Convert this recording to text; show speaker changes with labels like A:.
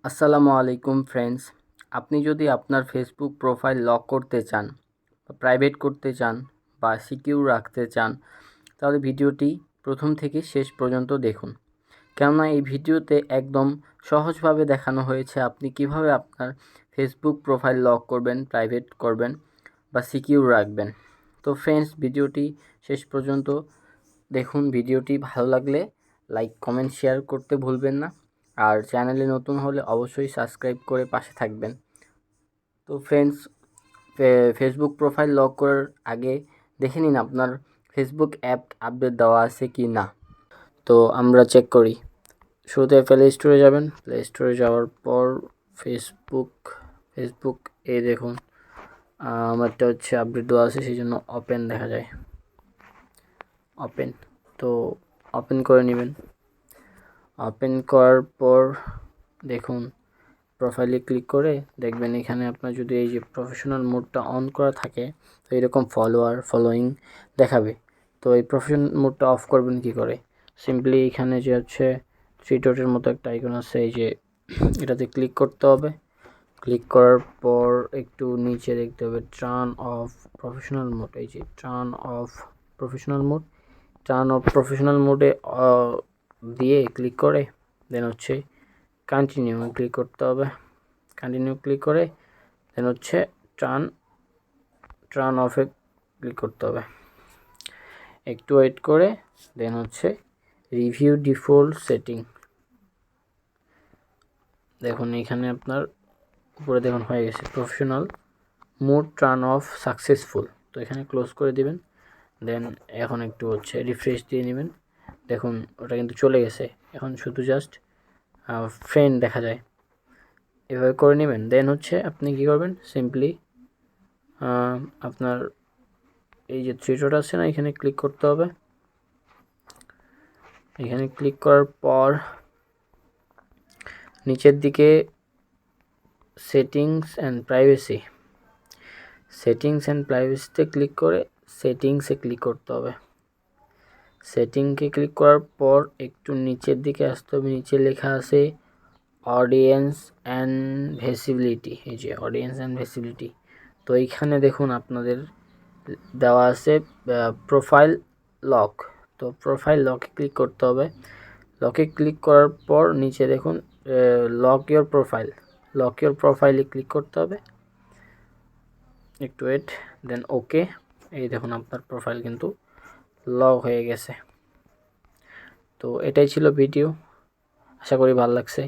A: আসসালামু আলাইকুম ফ্রেন্ডস। আপনি যদি আপনার ফেসবুক প্রোফাইল লক করতে চান বা প্রাইভেট করতে চান বা সিকিউর রাখতে চান, তাহলে ভিডিওটি প্রথম থেকে শেষ পর্যন্ত দেখুন। কেননা এই ভিডিওতে একদম সহজভাবে দেখানো হয়েছে আপনি কিভাবে আপনার ফেসবুক প্রোফাইল লক করবেন, প্রাইভেট করবেন বা সিকিউর রাখবেন। তো ফ্রেন্ডস, ভিডিওটি শেষ পর্যন্ত দেখুন। ভিডিওটি ভালো লাগলে লাইক, কমেন্ট, শেয়ার করতে ভুলবেন না। আর চ্যানেলে নতুন হলে অবশ্যই সাবস্ক্রাইব করে পাশে থাকবেন। তো ফ্রেন্ডস, ফেসবুক প্রোফাইল লক করার আগে দেখে নিন আপনার ফেসবুক অ্যাপ আপডেট দেওয়া আছে কি না। তো আমরা চেক করি। শুরুতে প্লে স্টোরে যাবেন। প্লে স্টোরে যাওয়ার পর ফেসবুক এই দেখুন, আমারটা হচ্ছে আপডেট দেওয়া আছে, সেই জন্য ওপেন দেখা যায়। ওপেন, তো ওপেন করে নেবেন। ওপেন করার পর দেখুন, প্রোফাইলে ক্লিক করে দেখবেন এখানে আপনার যদি এই যে প্রফেশনাল মোডটা অন করা থাকে, তো এরকম ফলোয়িং দেখাবে। তো এই প্রফেশনাল মোডটা অফ করবেন কি করে? সিম্পলি এখানে যে হচ্ছে থ্রি ডটের মতো একটা আইকন আছে, এই যে এটাতে ক্লিক করতে হবে। ক্লিক করার পর একটু নিচে দেখতে হবে টার্ন অফ প্রফেশনাল মোড। এই যে টার্ন অফ প্রফেশনাল মোডে দিয়ে ক্লিক করে দেন হচ্ছে কন্টিনিউ ক্লিক করতে হবে। কন্টিনিউ ক্লিক করে দেন হচ্ছে টার্ন অফে ক্লিক করতে হবে। একটু ওয়েট করে দেন হচ্ছে রিভিউ ডিফল্ট সেটিং। দেখুন এখানে আপনার উপরে দেখুন হয়ে গেছে professional mode turn off successful. তো এখানে ক্লোজ করে দিবেন। দেন এখন একটু হচ্ছে রিফ্রেশ দিয়ে নেবেন। দেখুন ওটা কিন্তু চলে গেছে, এখন শুধু জাস্ট ফ্রেন্ড দেখা যায়। এভাবে করে নেবেন। দেন হচ্ছে আপনি কী করবেন, সিম্পলি আপনার এই যে থ্রি ডট আছে না, এখানে ক্লিক করতে হবে। এখানে ক্লিক করার পর নিচের দিকে সেটিংস অ্যান্ড প্রাইভেসিতে ক্লিক করে সেটিংসে ক্লিক করতে হবে। সেটিংকে ক্লিক করার পর একটু নিচের দিকে আসতে হবে। নিচে লেখা আছে অডিয়েন্স অ্যান্ড ভিজিবিলিটি। এই যে অডিয়েন্স অ্যান্ড ভিজিবিলিটি, তো এইখানে দেখুন আপনাদের দেওয়া আছে প্রোফাইল লক। তো প্রোফাইল লকে ক্লিক করতে হবে। লকে ক্লিক করার পর নিচে দেখুন লক ইওর প্রোফাইলে ক্লিক করতে হবে। একটু ওয়েট, দেন ওকে। এই দেখুন আপনার প্রোফাইল কিন্তু লক হয়ে গেছে। তো এটাই ছিল ভিডিও, আশা করি ভালো লাগছে।